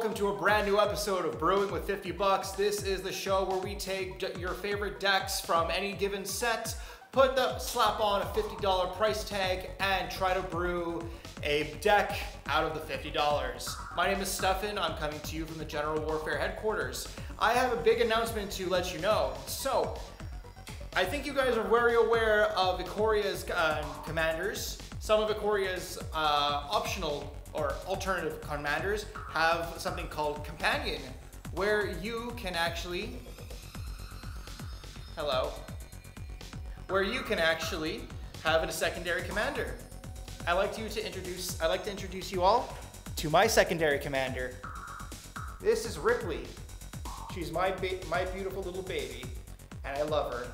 welcome to a brand new episode of Brewing with 50 Bucks. This is the show where we take your favorite decks from any given set, slap on a $50 price tag, and try to brew a deck out of the $50. My name is Stefan. I'm coming to you from the General Warfare headquarters. I have a big announcement to let you know. So, I think you guys are very aware of Ikora's commanders. Some of Ikora's optional or alternative commanders have something called Companion, where you can actually, where you can actually have a secondary commander. I'd like to introduce you all to my secondary commander. This is Ripley. She's my beautiful little baby, and I love her.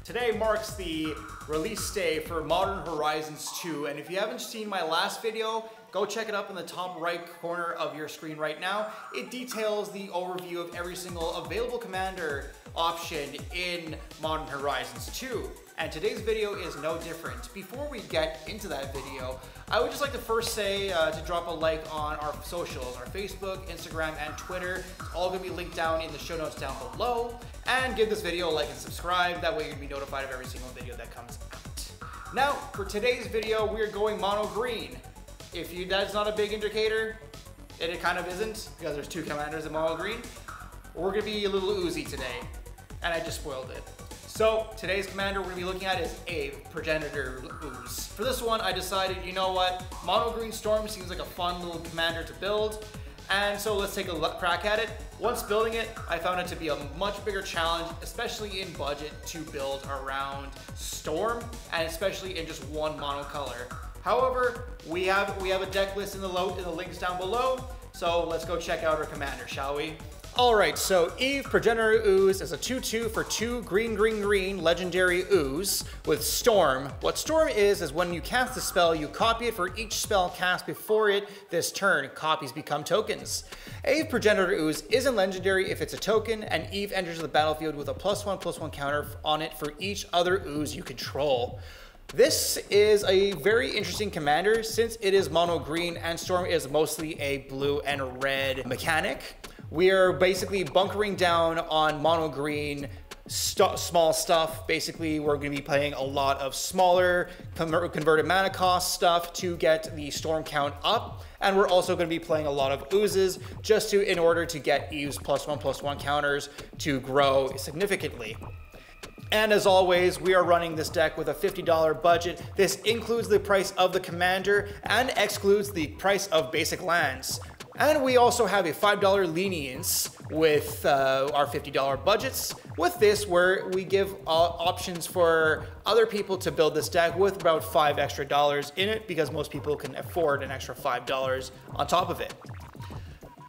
Today marks the release day for Modern Horizons 2, and if you haven't seen my last video, go check it up in the top right corner of your screen right now. It details the overview of every single available commander option in Modern Horizons 2. And today's video is no different. Before we get into that video, I would just like to first say to drop a like on our socials, our Facebook, Instagram, and Twitter. It's all gonna be linked down in the show notes down below. And give this video a like and subscribe. That way you're gonna be notified of every single video that comes out. Now, for today's video, we're going mono green. If that's not a big indicator, and it kind of isn't, because there's two commanders in mono green, we're gonna be a little oozy today. And I just spoiled it. So today's commander we're going to be looking at is Aeve, Progenitor Ooze. For this one, I decided, you know what, Mono Green Storm seems like a fun little commander to build, and so let's take a crack at it. Once building it, I found it to be a much bigger challenge, especially in budget, to build around Storm, and especially in just one mono color. However, we have a deck list in the links down below, so let's go check out our commander, shall we? Alright, so Aeve Progenitor Ooze is a 2/2 for 2 green legendary ooze with Storm. What Storm is when you cast a spell, you copy it for each spell cast before it this turn. Copies become tokens. Aeve Progenitor Ooze isn't legendary if it's a token, and Aeve enters the battlefield with a +1/+1 counter on it for each other ooze you control. This is a very interesting commander since it is mono green and Storm is mostly a blue and red mechanic. We are basically bunkering down on mono green small stuff. Basically, we're going to be playing a lot of smaller converted mana cost stuff to get the storm count up. And we're also going to be playing a lot of oozes just in order to get Aeve's +1/+1 counters to grow significantly. And as always, we are running this deck with a $50 budget. This includes the price of the commander and excludes the price of basic lands. And we also have a $5 lenience with our $50 budgets. With this, where we give options for other people to build this deck with about $5 extra in it, because most people can afford an extra $5 on top of it.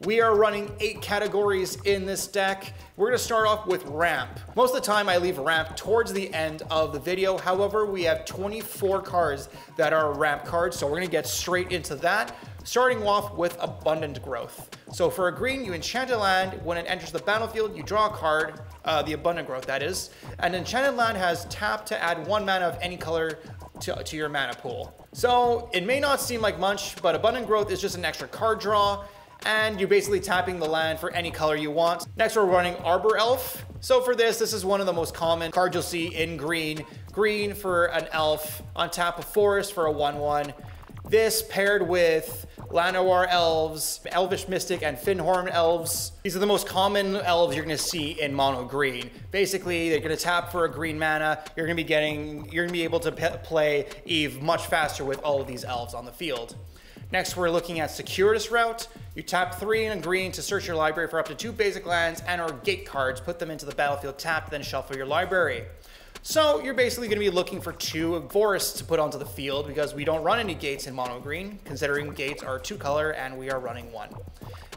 We are running 8 categories in this deck. We're gonna start off with ramp. Most of the time I leave ramp towards the end of the video. However, we have 24 cards that are ramp cards, so we're gonna get straight into that. Starting off with Abundant Growth. So for a green, you enchant a land. When it enters the battlefield, you draw a card, the Abundant Growth that is. An enchanted land has tap to add 1 mana of any color to your mana pool. So it may not seem like much, but Abundant Growth is just an extra card draw, and you're basically tapping the land for any color you want. Next, we're running Arbor Elf. So for this is one of the most common cards you'll see in green. Green for an elf, on tap a forest for a 1/1. This paired with Llanowar Elves, Elvish Mystic, and Finhorn Elves. These are the most common elves you're gonna see in mono green. Basically, they're gonna tap for a green mana. You're gonna be able to play Aeve much faster with all of these elves on the field. Next, we're looking at Circuitous Route. You tap 3 in a green to search your library for up to 2 basic lands and or gate cards. Put them into the battlefield tapped, then shuffle your library. So you're basically going to be looking for 2 forests to put onto the field because we don't run any gates in mono green, considering gates are 2 color and we are running 1.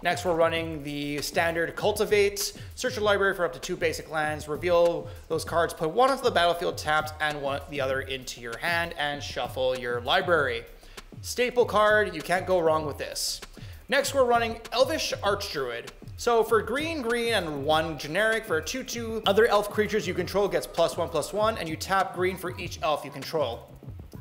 Next, we're running the standard Cultivate. Search your library for up to 2 basic lands, reveal those cards, put 1 onto the battlefield tapped and the other into your hand, and shuffle your library. Staple card, you can't go wrong with this. Next, we're running Elvish Archdruid. So for green, and 1 generic, for a 2/2, other elf creatures you control gets +1/+1, and you tap green for each elf you control.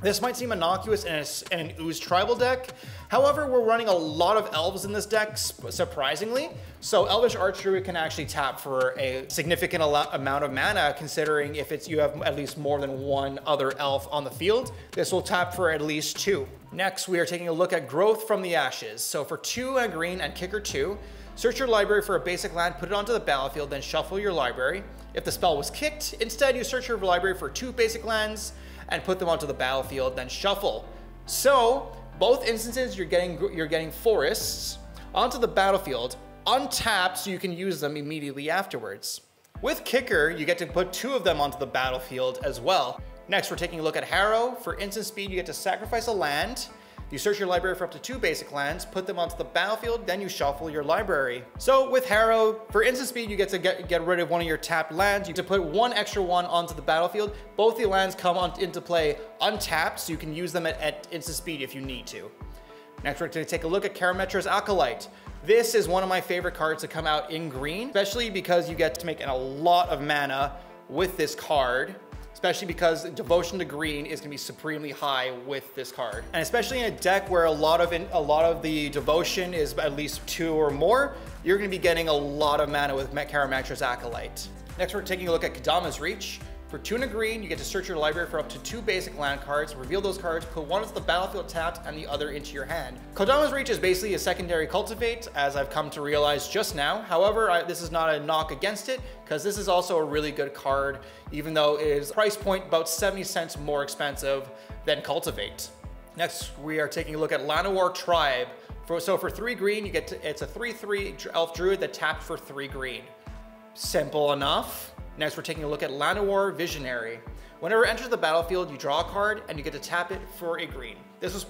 This might seem innocuous in an Ooze tribal deck. However, we're running a lot of elves in this deck, surprisingly. So Elvish Archdruid can actually tap for a significant amount of mana, considering if you have at least more than one other elf on the field. This will tap for at least 2. Next, we are taking a look at Growth from the Ashes. So for 2 and green and kicker 2, search your library for a basic land, put it onto the battlefield, then shuffle your library. If the spell was kicked, instead you search your library for 2 basic lands, and put them onto the battlefield, then shuffle. So, both instances you're getting forests onto the battlefield, untapped so you can use them immediately afterwards. With Kicker, you get to put 2 of them onto the battlefield as well. Next, we're taking a look at Harrow. For instant speed, you get to sacrifice a land. You search your library for up to 2 basic lands, put them onto the battlefield, then you shuffle your library. So with Harrow, for instant speed, you get to get rid of one of your tapped lands. You get to put 1 extra one onto the battlefield. Both the lands come into play untapped, so you can use them at instant speed if you need to. Next, we're going to take a look at Karametra's Acolyte. This is one of my favorite cards to come out in green, especially because you get to make a lot of mana with this card. Especially because Devotion to Green is going to be supremely high with this card. And especially in a deck where a lot of the Devotion is at least 2 or more, you're going to be getting a lot of mana with Karametra's Acolyte. Next, we're taking a look at Kodama's Reach. For 2 and a green, you get to search your library for up to 2 basic land cards, reveal those cards, put one into the battlefield tapped and the other into your hand. Kodama's Reach is basically a secondary Cultivate, as I've come to realize just now. However, this is not a knock against it, because this is also a really good card, even though it is price point about 70 cents more expensive than Cultivate. Next, we are taking a look at Llanowar Tribe. So for 3 green, you get to, it's a 3/3 Elf Druid that tapped for 3 green. Simple enough. Next, we're taking a look at Llanowar Visionary. Whenever it enters the battlefield, you draw a card and you get to tap it for a green. This was,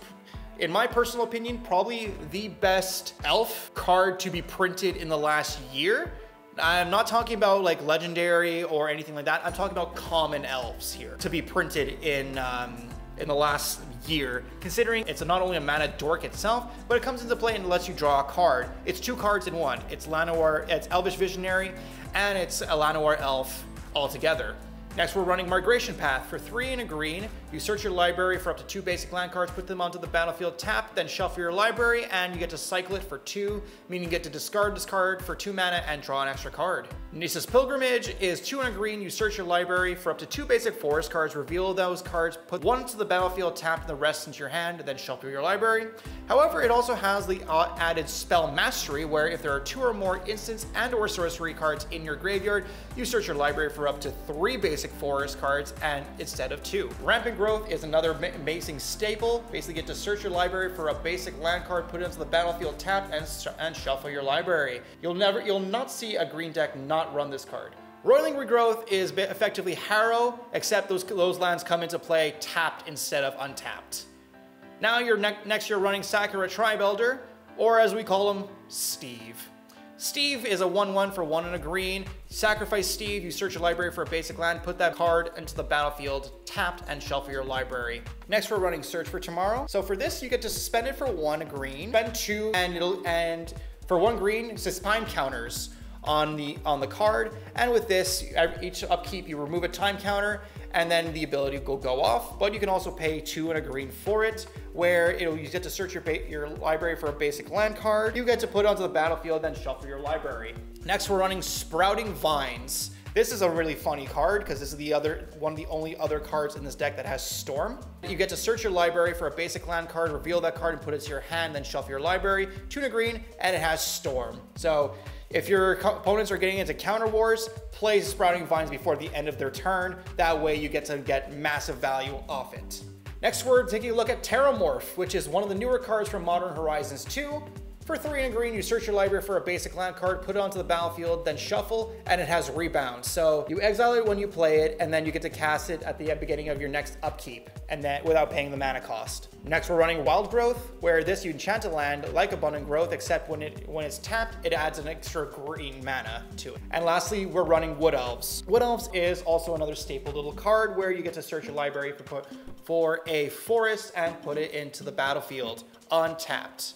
in my personal opinion, probably the best elf card to be printed in the last year. I'm not talking about like legendary or anything like that. I'm talking about common elves here to be printed in the last year, considering it's not only a mana dork itself, but it comes into play and lets you draw a card. It's 2 cards in one. It's Llanowar, it's Elvish Visionary, and it's a Llanowar Elf altogether. Next, we're running Migration Path. For 3 and a green, you search your library for up to 2 basic land cards, put them onto the battlefield, tap, then shuffle your library, and you get to cycle it for 2, meaning you get to discard this card for 2 mana and draw an extra card. Nisa's Pilgrimage is 2 and a green, you search your library for up to 2 basic forest cards, reveal those cards, put 1 into the battlefield, tap, and the rest into your hand, then shuffle your library. However, it also has the added Spell Mastery, where if there are 2 or more instants and or sorcery cards in your graveyard, you search your library for up to 3 basic forest cards and instead of 2. Rampant Growth is another amazing staple. Basically get to search your library for a basic land card, put it into the battlefield, tap, and shuffle your library. You'll not see a green deck not run this card. Roiling Regrowth is effectively Harrow, except those lands come into play tapped instead of untapped. Now next you're running Sakura Tribe Elder, or as we call him, Steve. Steve is a 1/1 for 1 and a green. Sacrifice Steve, you search your library for a basic land, put that card into the battlefield, tapped, and shuffle your library. Next, we're running Search for Tomorrow. So for this, you get to suspend it for 1 green, spend 2, and for 1 green, it's just time counters on the card. And with this, each upkeep, you remove a time counter, and then the ability will go off. But you can also pay 2 and a green for it, where you get to search your library for a basic land card. You get to put it onto the battlefield, then shuffle your library. Next, we're running Sprouting Vines. This is a really funny card because this is one of the only other cards in this deck that has Storm. You get to search your library for a basic land card, reveal that card and put it to your hand, then shuffle your library. 2 and a green, and it has Storm. So if your opponents are getting into counter wars, play Sprouting Vines before the end of their turn. That way you get to get massive value off it. Next, we're taking a look at Terramorph, which is one of the newer cards from Modern Horizons 2. For 3 and a green, you search your library for a basic land card, put it onto the battlefield, then shuffle, and it has Rebound. So you exile it when you play it, and then you get to cast it at the beginning of your next upkeep, and then without paying the mana cost. Next, we're running Wild Growth, where this you enchant a land like Abundant Growth, except when it's tapped, it adds an extra green mana to it. And lastly, we're running Wood Elves. Wood Elves is also another staple little card where you get to search your library for a forest and put it into the battlefield untapped.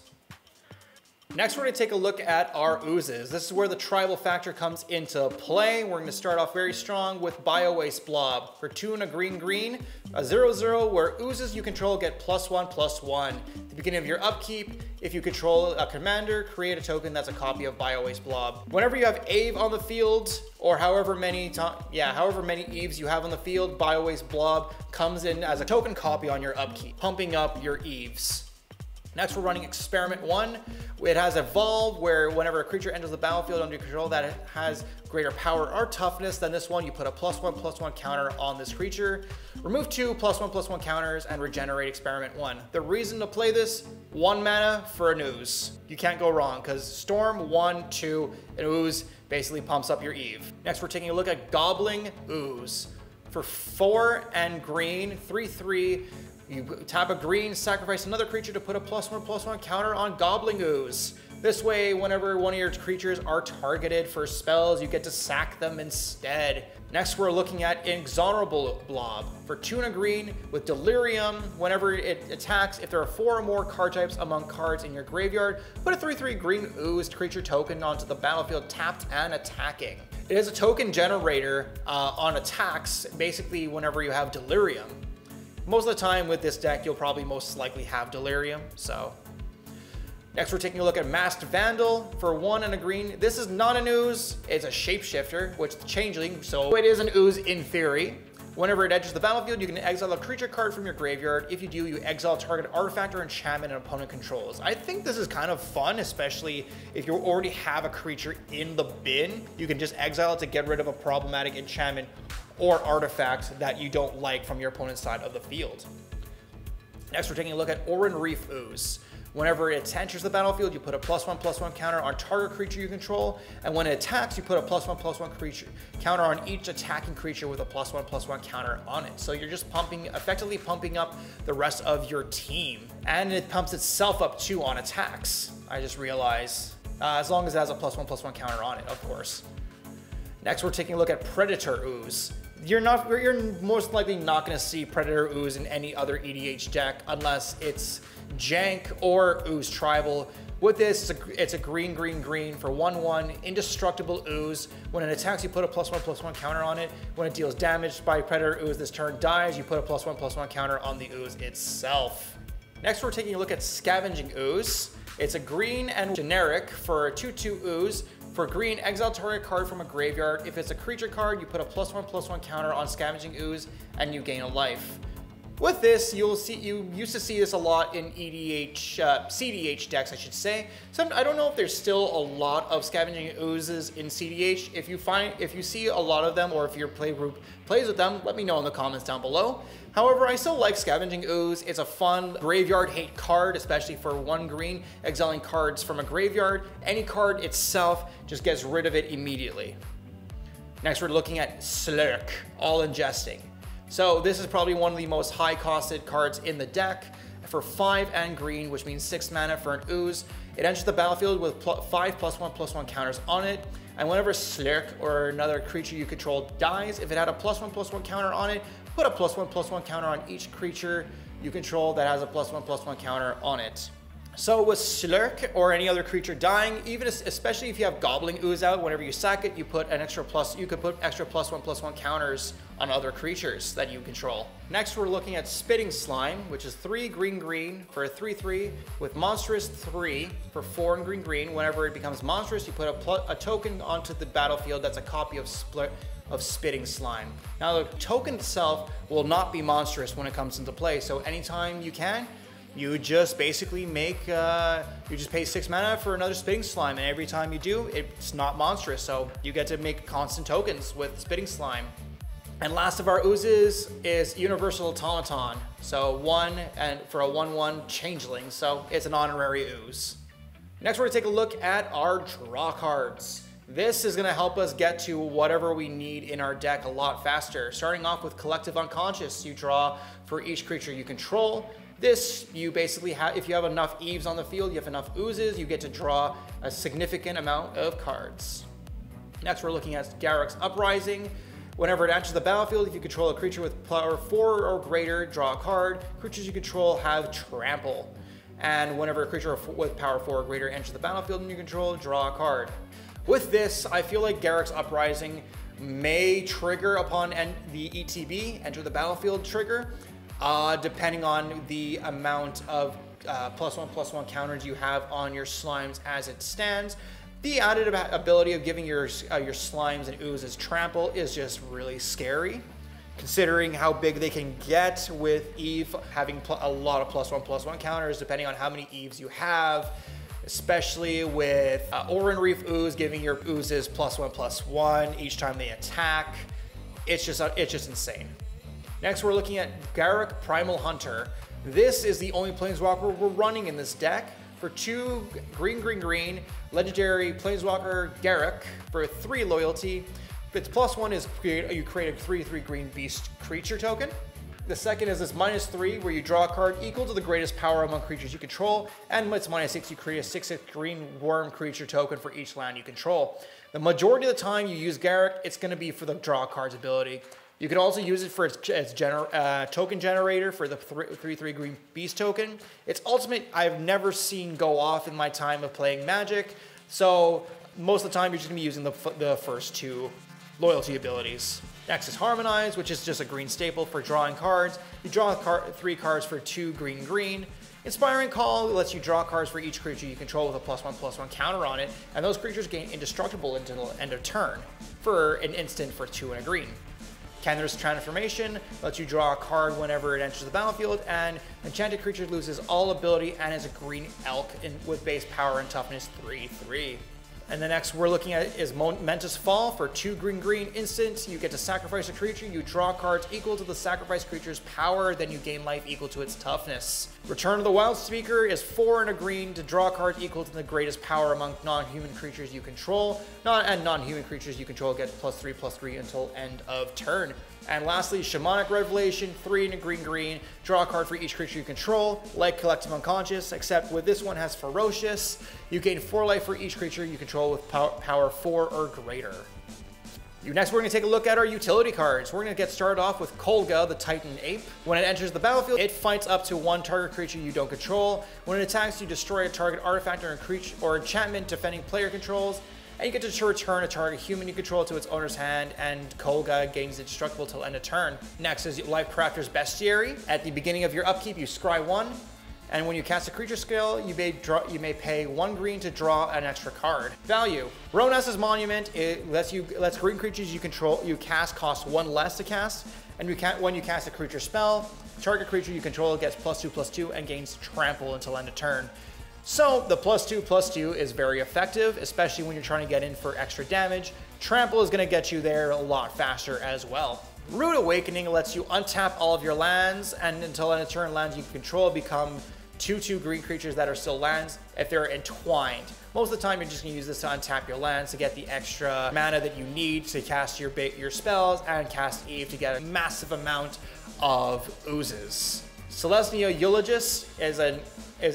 Next, we're going to take a look at our oozes. This is where the tribal factor comes into play. We're going to start off very strong with Bio-Waste Blob. For 2 and a green, a 0/0 where oozes you control get +1/+1. At the beginning of your upkeep, if you control a commander, create a token that's a copy of Bio-Waste Blob. Whenever you have Aeve on the field, or however many Eves you have on the field, Bio-Waste Blob comes in as a token copy on your upkeep, pumping up your Eves. Next, we're running Experiment 1. It has Evolve, where whenever a creature enters the battlefield under your control that has greater power or toughness than this one, you put a +1/+1 counter on this creature. Remove 2 +1/+1 counters and regenerate Experiment 1. The reason to play this, 1 mana for an Ooze. You can't go wrong, because Storm, 1, 2, an Ooze basically pumps up your Eve. Next, we're taking a look at Gobbling Ooze. For 4 and green, 3/3, you tap a green, sacrifice another creature to put a +1/+1 counter on Gobbling Ooze. This way, whenever one of your creatures are targeted for spells, you get to sack them instead. Next, we're looking at Inexorable Blob. For 2 and a green with Delirium, whenever it attacks, if there are 4 or more card types among cards in your graveyard, put a 3/3 green Ooze creature token onto the battlefield tapped and attacking. It is a token generator on attacks, basically whenever you have Delirium. Most of the time with this deck, you'll probably most likely have Delirium, so. Next, we're taking a look at Masked Vandal. For 1 and a green, this is not an Ooze, it's a Shapeshifter, which is changeling, so it is an Ooze in theory. Whenever it enters the battlefield, you can exile a creature card from your graveyard. If you do, you exile target artifact or enchantment an opponent controls. I think this is kind of fun, especially if you already have a creature in the bin. You can just exile it to get rid of a problematic enchantment or artifact that you don't like from your opponent's side of the field. Next, we're taking a look at Oran Reef Ooze. Whenever it enters the battlefield, you put a +1/+1 counter on target creature you control, and when it attacks, you put a +1/+1 creature counter on each attacking creature with a +1/+1 counter on it. So you're just effectively pumping up the rest of your team. And it pumps itself up too on attacks, I just realized. As long as it has a +1/+1 counter on it, of course. Next, we're taking a look at Predator Ooze. You're most likely not going to see Predator Ooze in any other EDH deck unless it's Jank or Ooze Tribal. With this, it's a green for 1/1, Indestructible Ooze. When it attacks, you put a +1/+1 counter on it. When it deals damage by Predator Ooze this turn dies, you put a +1/+1 counter on the Ooze itself. Next, we're taking a look at Scavenging Ooze. It's a green and generic for a 2/2 Ooze. For green, exile target card from a graveyard. If it's a creature card, you put a +1/+1 counter on Scavenging Ooze and you gain a life. With this, you used to see this a lot in CDH decks, I should say. I don't know if there's still a lot of Scavenging Oozes in CDH. If you see a lot of them, or if your play group plays with them, let me know in the comments down below. However, I still like Scavenging Ooze. It's a fun graveyard hate card, especially for 1 green, exiling cards from a graveyard. Any card itself just gets rid of it immediately. Next, we're looking at Slurk, All Ingesting. So this is probably one of the most high-costed cards in the deck. For 5 and green, which means 6 mana for an Ooze, it enters the battlefield with 5 +1/+1 counters on it. And whenever Slurk or another creature you control dies, if it had a +1/+1 counter on it, put a +1/+1 counter on each creature you control that has a +1/+1 counter on it. So with Slurk or any other creature dying, especially if you have Gobbling Ooze out, whenever you sack it, you could put extra +1/+1 counters on other creatures that you control. Next, we're looking at Spitting Slime, which is 3 green for a 3/3 with Monstrous 3 for 4 and green. Whenever it becomes monstrous, you put a token onto the battlefield that's a copy of Spitting Slime. Now, the token itself will not be monstrous when it comes into play, so anytime you can, you just basically you just pay 6 mana for another Spitting Slime, and every time you do, it's not monstrous, so you get to make constant tokens with Spitting Slime. And last of our oozes is Universal Automaton. So 1 and for a 1/1 changeling, so it's an honorary ooze. Next, we're gonna take a look at our draw cards. This is gonna help us get to whatever we need in our deck a lot faster. Starting off with Collective Unconscious, you draw for each creature you control. This, you basically have, if you have enough Eves on the field, you have enough oozes, you get to draw a significant amount of cards. Next, we're looking at Garruk's Uprising. Whenever it enters the battlefield, if you control a creature with power 4 or greater, draw a card. Creatures you control have Trample. And whenever a creature with power 4 or greater enters the battlefield and you control, draw a card. With this, I feel like Garruk's Uprising may trigger upon the ETB, enter the battlefield trigger, depending on the amount of +1/+1 counters you have on your slimes as it stands. The added ability of giving your slimes and oozes trample is just really scary, considering how big they can get with Eve having a lot of +1/+1 counters, depending on how many Eves you have, especially with Oran Reef Ooze giving your oozes +1/+1 each time they attack. It's just insane. Next, we're looking at Garruk Primal Hunter. This is the only Planeswalker we're running in this deck. For 2 green, legendary Planeswalker Garruk for 3 loyalty. Its +1 is you create a 3/3 green beast creature token. The second is this -3, where you draw a card equal to the greatest power among creatures you control, and it's -6, you create a 6/6 green worm creature token for each land you control. The majority of the time you use Garruk, it's going to be for the draw cards ability. You can also use it for its token generator for the 3/3 green beast token. Its ultimate I've never seen go off in my time of playing Magic, so most of the time you're just going to be using the first 2 loyalty abilities. Next is Harmonize, which is just a green staple for drawing cards. You draw 3 cards for 2 green. Inspiring Call lets you draw cards for each creature you control with a +1/+1 counter on it, and those creatures gain indestructible until end of turn for an instant for 2 and a green. Kendra's Transformation lets you draw a card whenever it enters the battlefield, and enchanted creature loses all ability and is a green elk with base power and toughness 3/3. And the next we're looking at is Momentous Fall for 2 green instant. You get to sacrifice a creature, you draw cards equal to the sacrificed creature's power, then you gain life equal to its toughness. Return of the Wild Speaker is 4 and a green to draw cards equal to the greatest power among non-human creatures you control. Non-human creatures you control get +3/+3 until end of turn. And lastly, Shamanic Revelation, 3 and a green. Draw a card for each creature you control, like Collective Unconscious, except with this one has Ferocious. You gain 4 life for each creature you control with power 4 or greater. Next, we're going to take a look at our utility cards. We're going to get started off with Kolga, the Titan Ape. When it enters the battlefield, it fights up to 1 target creature you don't control. When it attacks, you destroy a target artifact or enchantment defending player controls. And you get to return a target human you control to its owner's hand, and Kolga gains indestructible till end of turn. Next is Life Crafter's Bestiary. At the beginning of your upkeep, you scry 1, and when you cast a creature skill, you may pay 1 green to draw an extra card. Value: Ronas's Monument. It lets green creatures you control cost 1 less to cast, and when you cast a creature spell, target creature you control gets +2/+2 and gains trample until end of turn. So the +2/+2 is very effective, especially when you're trying to get in for extra damage. Trample is going to get you there a lot faster as well. Rude Awakening lets you untap all of your lands, and until end of turn, lands you control become 2/2 green creatures that are still lands if they're entwined. Most of the time, you're just going to use this to untap your lands to get the extra mana that you need to cast your spells and cast Eve to get a massive amount of oozes. Celestia Eulogist is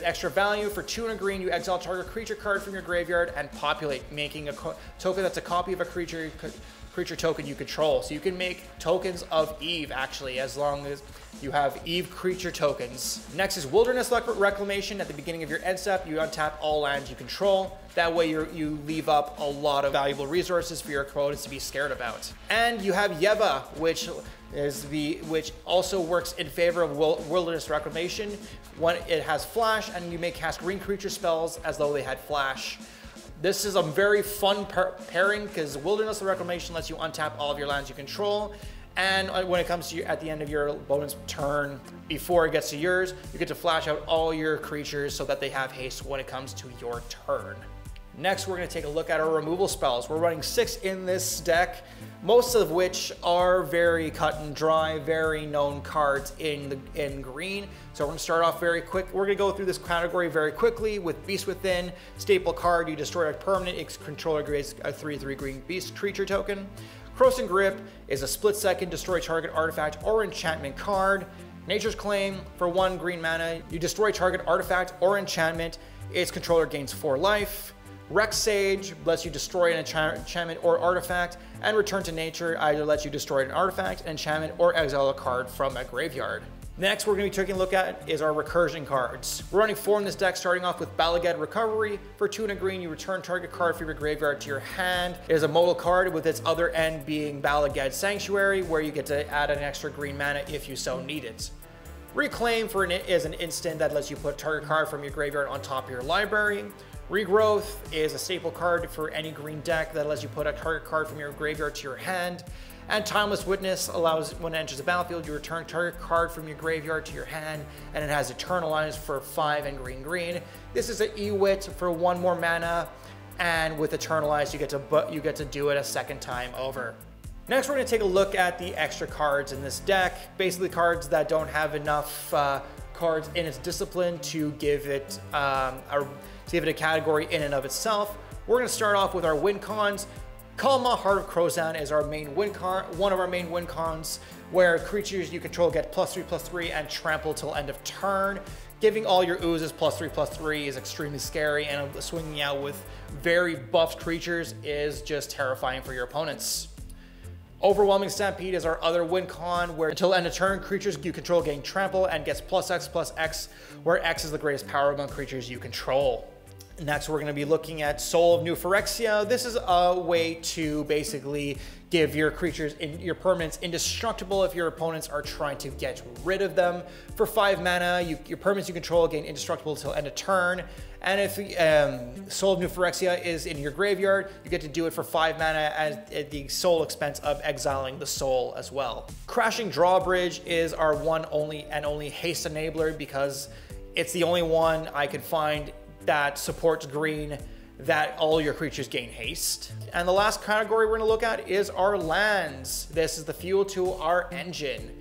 extra value. For 2 and a green, you exile target creature card from your graveyard and populate, making a token that's a copy of a creature token you control. So you can make tokens of Eve, actually, as long as you have Eve creature tokens. Next is Wilderness Reclamation. At the beginning of your end step, you untap all lands you control. That way you leave up a lot of valuable resources for your opponents to be scared about. And you have Yeva, which also works in favor of Wilderness Reclamation. When it has Flash, and you may cast green creature spells as though they had Flash. This is a very fun pairing because Wilderness Reclamation lets you untap all of your lands you control, and when it comes to at the end of your opponent's turn, before it gets to yours, you get to flash out all your creatures so that they have haste when it comes to your turn. Next, we're going to take a look at our removal spells. We're running 6 in this deck, most of which are very cut and dry, very known cards in green. So we're going to start off very quick. We're going to go through this category very quickly with Beast Within. Staple card, you destroy a permanent, its controller creates a 3/3 green beast creature token. Crossing Grip is a split-second destroy target artifact or enchantment card. Nature's Claim, for 1 green mana, you destroy target artifact or enchantment. Its controller gains 4 life. Rex Sage lets you destroy an enchantment or artifact, and Return to Nature either lets you destroy an artifact, an enchantment, or exile a card from a graveyard. Next, we're going to be taking a look at is our recursion cards. We're running 4 in this deck, starting off with Balagad Recovery. For 2 and a green, you return target card from your graveyard to your hand. It is a modal card with its other end being Balagad Sanctuary, where you get to add an extra green mana if you so need it. Reclaim is an instant that lets you put target card from your graveyard on top of your library. Regrowth is a staple card for any green deck that lets you put a target card from your graveyard to your hand. And Timeless Witness allows, when it enters the battlefield, you return target card from your graveyard to your hand, and it has Eternalize for 5 and green. This is an E-Wit for 1 more mana, and with Eternalize, you get to do it a second time over. Next, we're going to take a look at the extra cards in this deck. Basically, cards that don't have enough cards in its discipline to give it a category in and of itself. We're going to start off with our win cons. Kalma, Heart of Crozan is our main win con, one of our main win cons, where creatures you control get +3/+3 and trample till end of turn. Giving all your oozes +3/+3 is extremely scary, and swinging out with very buffed creatures is just terrifying for your opponents. Overwhelming Stampede is our other win con, where until end of turn, creatures you control gain trample and gets +X/+X, where X is the greatest power among creatures you control. Next, we're going to be looking at Soul of New Phyrexia. This is a way to basically give your creatures, your permanents, indestructible if your opponents are trying to get rid of them. For 5 mana, your permanents you control gain indestructible until end of turn. And if Soul of New Phyrexia is in your graveyard, you get to do it for 5 mana at the sole expense of exiling the soul as well. Crashing Drawbridge is our one and only haste enabler, because it's the only one I could find that supports green that all your creatures gain haste. And the last category we're going to look at is our lands. This is the fuel to our engine.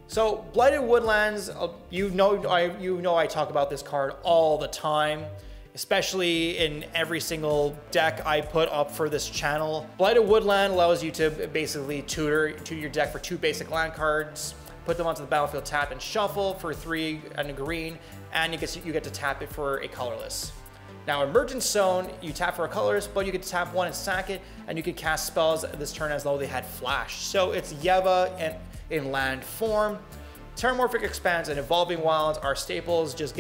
So Blighted Woodlands, you know I talk about this card all the time, especially in every single deck I put up for this channel. Blighted Woodland allows you to basically tutor your deck for 2 basic land cards, put them onto the battlefield, tap and shuffle for 3 and a green, and you get to tap it for a colorless. Now, Emergent Zone, you tap for a colorless, but you can tap 1 and sack it, and you can cast spells this turn as though they had flash. So it's Yeva in land form. Terramorphic Expanse and Evolving Wilds are staples, just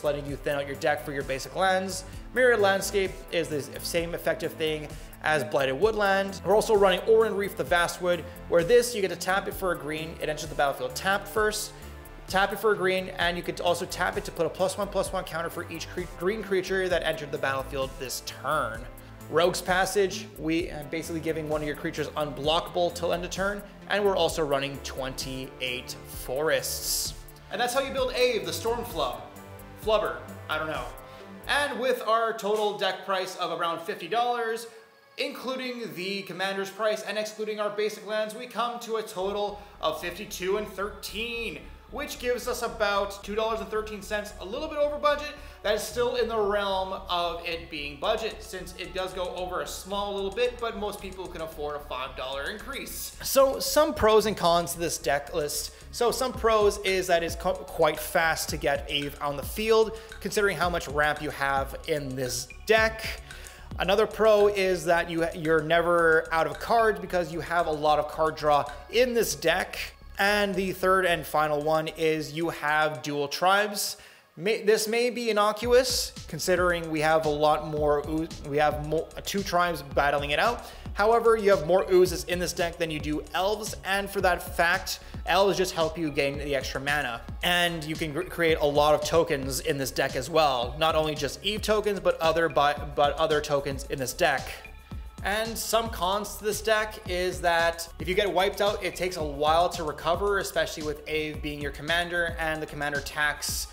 letting you thin out your deck for your basic lands. Mirrored Landscape is the same effective thing as Blighted Woodland. We're also running Oran Reef the Vastwood, where this, you get to tap it for a green, it enters the battlefield tapped first, tap it for a green, and you could also tap it to put a +1/+1 counter for each green creature that entered the battlefield this turn. Rogue's Passage, we are basically giving one of your creatures unblockable till end of turn, and we're also running 28 forests. And that's how you build Aeve, the Flubber, I don't know. And with our total deck price of around $50, including the commander's price and excluding our basic lands, we come to a total of $52.13, which gives us about $2.13, a little bit over budget. That is still in the realm of it being budget, since it does go over a small little bit, but most people can afford a $5 increase. So some pros and cons to this deck list. So some pros is that it's quite fast to get Aeve on the field, considering how much ramp you have in this deck. Another pro is that you're never out of cards because you have a lot of card draw in this deck. And the third and final one is you have dual tribes. This may be innocuous, considering we have a lot more, we have 2 tribes battling it out. However, you have more oozes in this deck than you do elves, and for that fact, elves just help you gain the extra mana. And you can create a lot of tokens in this deck as well. Not only just Eve tokens, but other tokens in this deck. And some cons to this deck is that if you get wiped out, it takes a while to recover, especially with Aeve being your commander and the commander tax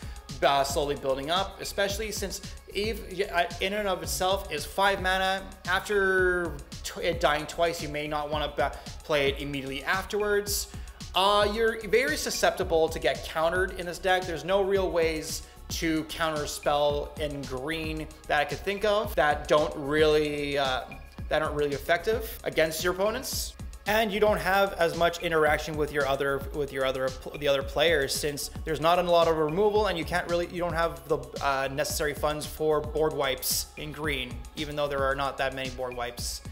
slowly building up, especially since Aeve in and of itself is 5 mana. After it dying twice, you may not want to play it immediately afterwards. You're very susceptible to get countered in this deck. There's no real ways to counter spell in green that I could think of that aren't really effective against your opponents. And you don't have as much interaction with the other players, since there's not a lot of removal, and you don't have the necessary funds for board wipes in green, even though there are not that many board wipes.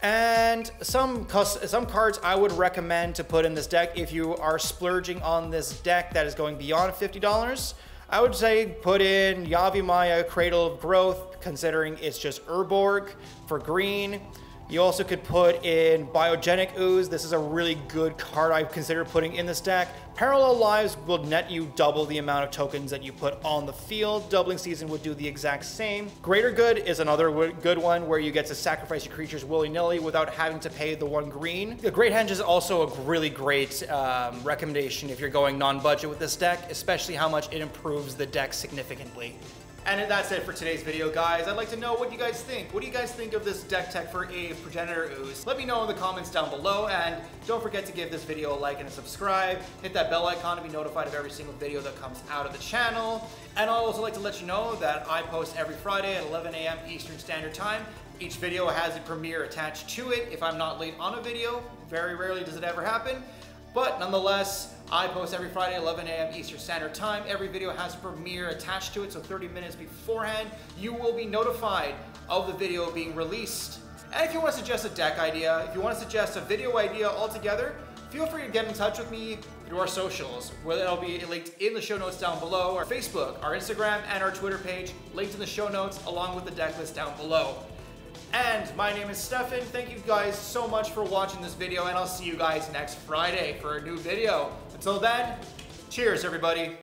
And some cards I would recommend to put in this deck if you are splurging on this deck that is going beyond $50. I would say put in Yavimaya, Cradle of Growth, considering it's just Urborg for green. You also could put in Biogenic Ooze. This is a really good card I consider putting in this deck. Parallel Lives will net you double the amount of tokens that you put on the field. Doubling Season would do the exact same. Greater Good is another good one where you get to sacrifice your creatures willy-nilly without having to pay the 1 green. The Great Henge is also a really great recommendation if you're going non-budget with this deck, especially how much it improves the deck significantly. And that's it for today's video, guys. I'd like to know what you guys think. What do you guys think of this deck tech for Aeve Progenitor Ooze? Let me know in the comments down below, and don't forget to give this video a like and a subscribe. Hit that bell icon to be notified of every single video that comes out of the channel. And I'd also like to let you know that I post every Friday at 11 a.m. Eastern Standard Time. Each video has a premiere attached to it. If I'm not late on a video, very rarely does it ever happen. But nonetheless, I post every Friday, 11 a.m. Eastern Standard Time. Every video has a premiere attached to it, so 30 minutes beforehand, you will be notified of the video being released. And if you want to suggest a deck idea, if you want to suggest a video idea altogether, feel free to get in touch with me through our socials, where it'll be linked in the show notes down below, our Facebook, our Instagram, and our Twitter page, linked in the show notes, along with the deck list down below. And my name is Stefan. Thank you guys so much for watching this video, and I'll see you guys next Friday for a new video. Until then, cheers everybody.